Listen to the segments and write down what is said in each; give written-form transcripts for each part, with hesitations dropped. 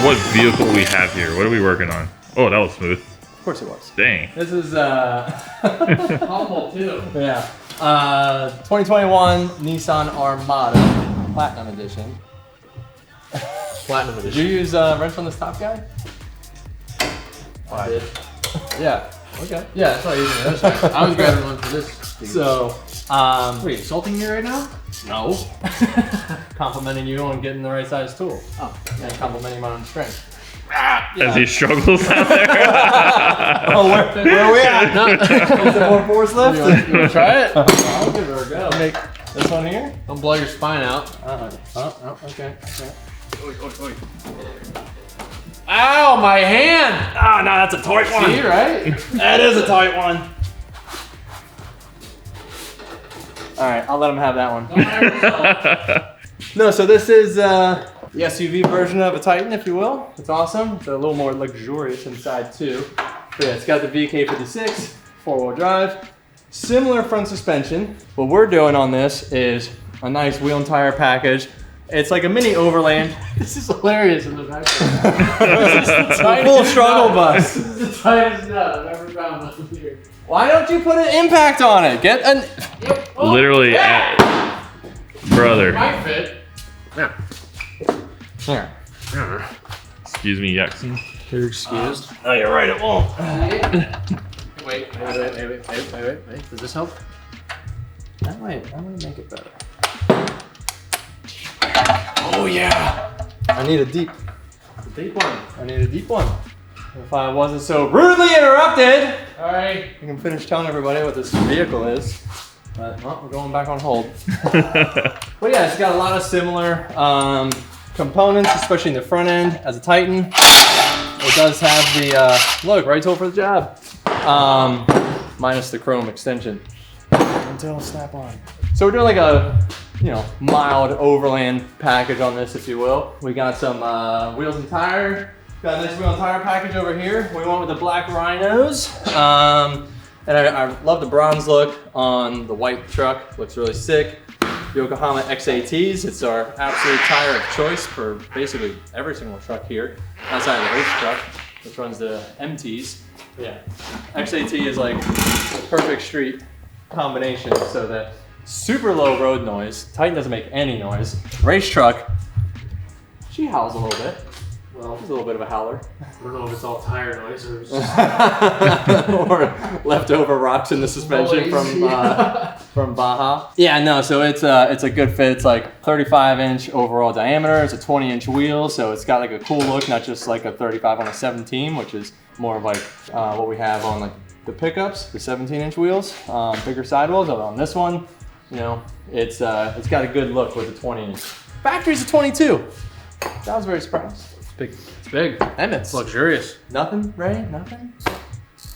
what vehicle we have here. What are we working on? Oh, that was smooth. Of course it was. Dang. This is humble too. Yeah. 2021 Nissan Armada Platinum Edition. Platinum Did edition. you use wrench on this top guy? I did. Yeah. Okay. Yeah, that's why I used the other side. I was grabbing one for this. So, Wait, insulting me right now? no. Complimenting you on getting the right size tool. Oh. And complimenting my own strength. As he struggles out there. Oh, where are we at? Is there more force left? You wanna try it? I'll give it a go. Make this one here? Don't blow your spine out. Oh, okay. Ow, my hand! Ah, no, that's a tight one. See, right? That is a tight one. All right, I'll let him have that one. Don't hurt yourself. No, so this is the SUV version of a Titan, if you will. It's awesome. It's a little more luxurious inside too. But yeah, it's got the VK56, 4-wheel drive, similar front suspension. What we're doing on this is a nice wheel and tire package. It's like a mini Overland. This is hilarious in the background. It's a full struggle bus. This is the tightest nut I've ever found on here. Why don't you put an impact on it? Get an. Yep. Oh, Literally, yeah. brother. Might fit. Here. Excuse me, Jackson. You're excused. Oh, you're right. It won't. Wait. Does this help? That might make it better. Oh yeah. I need a deep one. I need a deep one. If I wasn't so rudely interrupted, All right. I can finish telling everybody what this vehicle is. But well, we're going back on hold. But yeah, it's got a lot of similar components, especially in the front end as a Titan. It does have the look, right tool for the job, minus the chrome extension. Until snap on. So we're doing like a, mild overland package on this, if you will. We got some wheels and tire. Got a nice wheel and tire package over here. We went with the Black Rhinos. And I love the bronze look on the white truck. Looks really sick. Yokohama XATs. It's our absolute tire of choice for basically every single truck here, outside of the race truck, which runs the MTs. Yeah, XAT is like the perfect street combination, so that super low road noise. Titan doesn't make any noise. Race truck, she howls a little bit. Well, she's a little bit of a howler. I don't know if it's all tire noise or just... Or leftover rocks in the suspension from Baja. Yeah, no, so it's a good fit. It's like 35-inch overall diameter. It's a 20-inch wheel, so it's got like a cool look, not just like a 35 on a 17, which is more of like what we have on like the pickups, the 17-inch wheels, bigger sidewalls. Although on this one, it's got a good look with the 20-inch. Factory's a 22. I was very surprised. Big. It's big. Emmett's. It's luxurious. Nothing, Ray? Nothing?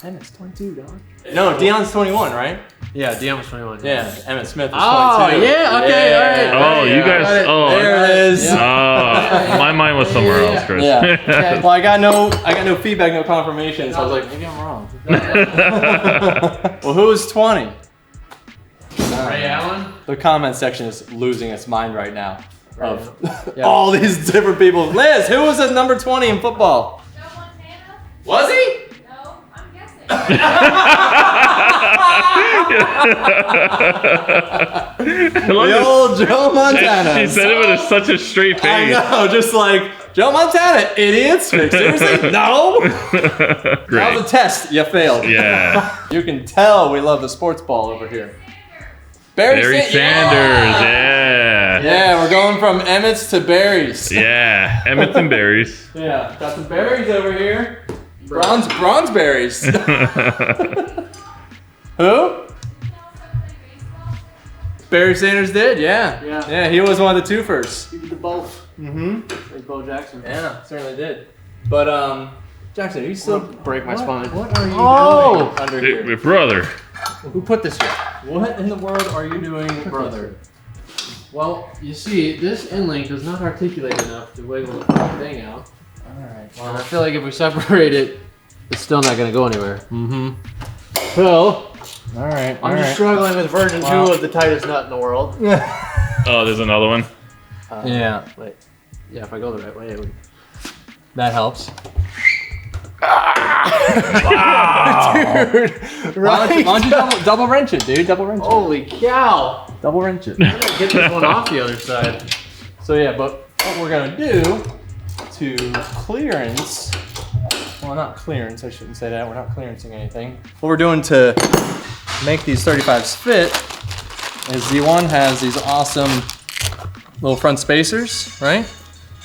Emmett's 22, dog. No, Dion's 21, right? Yeah, DM was 21. Yeah, Emmett Smith is 22. Oh, yeah, okay, all right. Oh, you guys. Oh, There it is. my mind was somewhere else, Chris. Yeah. Well, I got no feedback, no confirmation, so I was like, maybe I'm wrong. Well, who's 20? Ray Allen? The comment section is losing its mind right now. Of all these different people. Liz, who was at number 20 in football? Joe Montana? Was he? No, I'm guessing. The old Joe Montana. She said it with such a straight I face. know, just like, Joe Montana, idiots. Seriously? No. That Great. was a test. You failed. Yeah. You can tell we love the sports ball over here. Barry Sanders, yeah. Yeah, we're going from Emmett's to Barry's. Yeah, Emmett and berries. Yeah, got some berries over here. Bronze berries. Who? Barry Sanders did, yeah. Yeah, he was one of the twofers. He did the both. Mm-hmm. Like Bo Jackson. Yeah, certainly did. But, Jackson, are you still... Break my spine. What are you Oh! doing under here? Hey, brother. Who put this here? What in the world are you doing, brother? Well, you see, this end link does not articulate enough to wiggle the fucking thing out. Alright, And I feel like if we separate it, it's still not going to go anywhere. Mm-hmm. So, Alright, I'm just struggling with version 2 of the tightest nut in the world. Oh, there's another one. Yeah. Wait. Yeah, if I go the right way, it would... That helps. Wow. Dude, right? Why don't you double wrench it, dude? Double wrench it. Holy cow! Double wrench it. I'm gonna get this one off the other side. So yeah, but what we're gonna do to clearance, well, not clearance, I shouldn't say that, we're not clearancing anything. What we're doing to make these 35s fit is Z1 has these awesome little front spacers, right?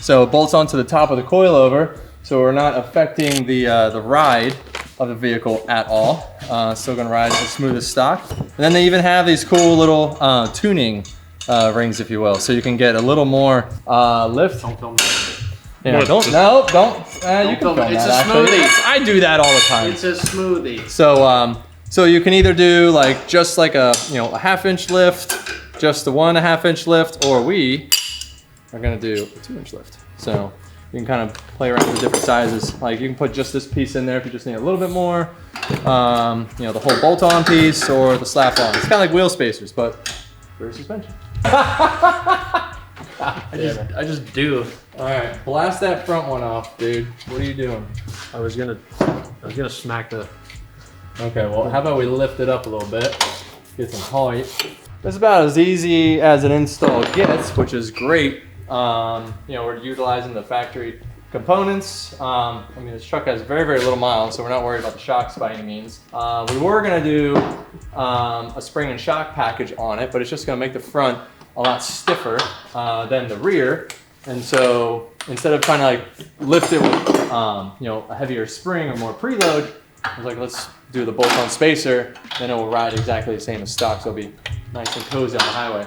So it bolts onto the top of the coilover, so we're not affecting the ride of the vehicle at all. Still gonna ride as smooth as stock. And then they even have these cool little tuning rings, if you will, so you can get a little more lift. Don't film that. Yeah, What? don't. You can film It's that, a actually. smoothie. I do that all the time. It's a smoothie. So you can either do like just like a a 1/2-inch lift, just the 1.5-inch lift, or we are gonna do a 2-inch lift. So you can kind of play around with different sizes. Like you can put just this piece in there if you just need a little bit more. The whole bolt-on piece or the slap-on. It's kind of like wheel spacers, but rear suspension. I just do. All right, blast that front one off, dude. What are you doing? I was gonna smack the. Okay, well, how about we lift it up a little bit, get some height. That's about as easy as an install gets, which is great. We're utilizing the factory components. This truck has very, very little miles, so we're not worried about the shocks by any means. We were gonna do a spring and shock package on it, but it's just gonna make the front a lot stiffer than the rear. And so instead of trying to like lift it with a heavier spring or more preload, I was like, let's do the bolt-on spacer, then it will ride exactly the same as stock, so it'll be nice and cozy on the highway.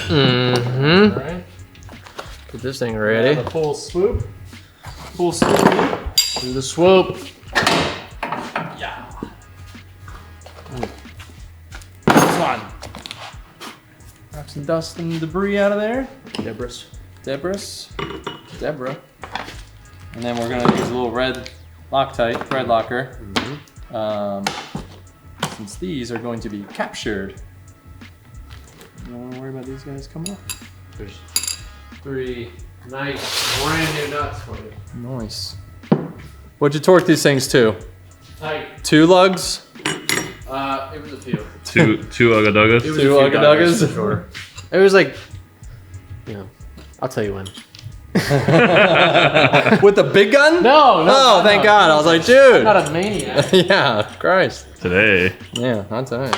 Mm-hmm. All right. Get this thing ready. The full swoop. Full swoop. Do the swoop. Yeah. This one. Knock some dust and debris out of there. Deborah. And then we're gonna use a little red Loctite, thread locker. Since these are going to be captured. You don't worry about these guys coming off. There's 3 nice brand new nuts for you. Nice. What'd you torque these things to? Tight. 2 lugs? It was a few. Two ugga-duggas. It was Two a few ugga-duggas? for sure. It was like, I'll tell you when. With the big gun? No. Oh, thank God. I was like, dude. Not a maniac. Yeah, Christ. Today. Yeah, not today.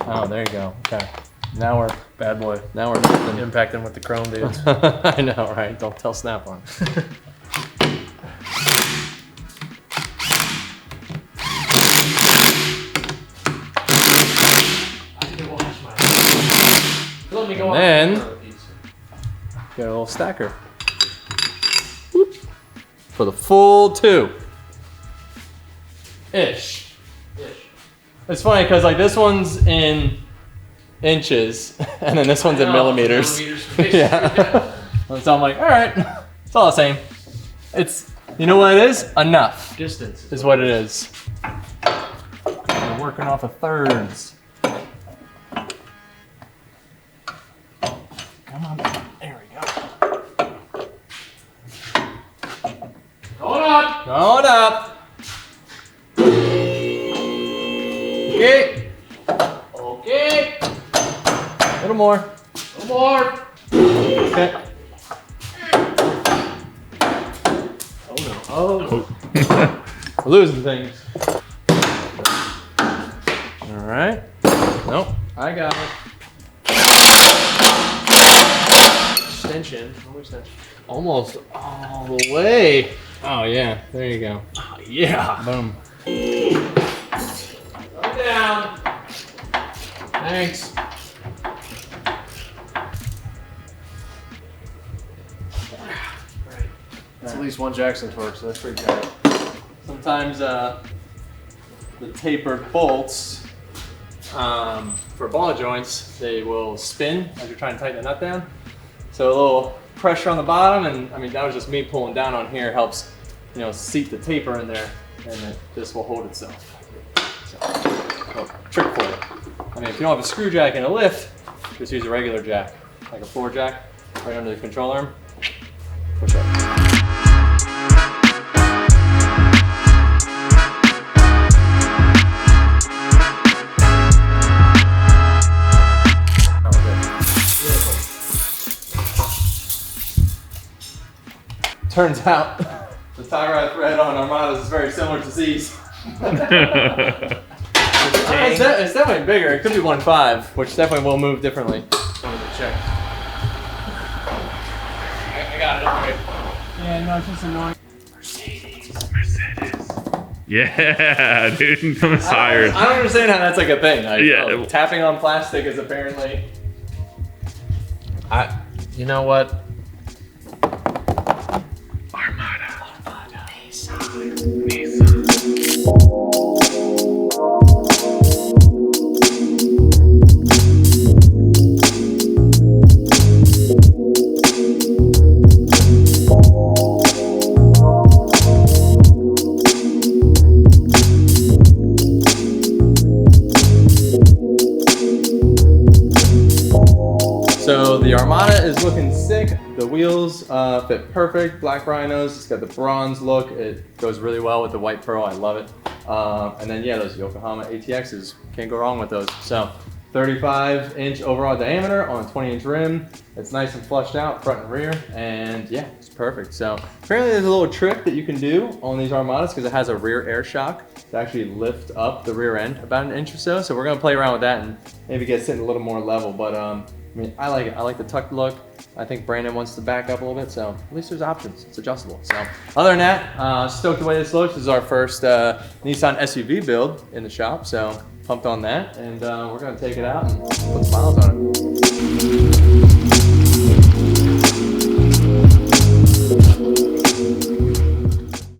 Oh, there you go. Okay. Now we're Bad boy. impacting. Impacting with the chrome dudes. I know, right? Don't tell Snap-on. Let me go And on. then- Get a little stacker. Whoop. For the full 2. Ish. It's funny because like this one's in inches and then this one's in millimeters. Yeah. So I'm like, all right, it's all the same. It's, you know what it is? Enough Distance. is what it is. We're working off of thirds. Come on, there we go. Going up. Going up. Okay. Okay. A little more. No more. Okay. Oh no. Oh. We're losing things. All right. Nope. I got it. Extension. How much extension? Almost all the way. Oh yeah. There you go. Oh, yeah. Boom. Go down. Thanks. Right. That's at least one Jackson torque, so that's pretty tight. Sometimes the tapered bolts for ball joints, they will spin as you're trying to tighten the nut down. So a little pressure on the bottom, and I mean that was just me pulling down on here, helps seat the taper in there, and this will hold itself. So, trick for you. I mean, if you don't have a screw jack and a lift, just use a regular jack, like a floor jack. right under the control arm. Push up. Turns out the tie rod thread on Armadas is very similar to Z's. It's definitely bigger. It could be 1.5, which definitely will move differently. Check. I got it. Okay. Yeah, no, it's just annoying. Mercedes. Yeah, dude, I'm tired. I don't understand how that's like a thing. Like, Yeah. Tapping on plastic is apparently. You know what? Armada. Nissan. So the Armada is looking sick. The wheels fit perfect. Black Rhinos. It's got the bronze look. It goes really well with the white pearl. I love it. And then yeah, those Yokohama ATXs. Can't go wrong with those. So 35-inch overall diameter on a 20-inch rim. It's nice and flushed out front and rear. And yeah, it's perfect. So apparently there's a little trick that you can do on these Armadas because it has a rear air shock to actually lift up the rear end about an inch or so. So we're gonna play around with that and maybe get sitting a little more level. But I mean, I like it. I like the tucked look. I think Brandon wants to back up a little bit, so at least there's options. It's adjustable. So other than that, stoked the way this looks. This is our first Nissan SUV build in the shop, so pumped on that. And we're gonna take it out and put smiles on it.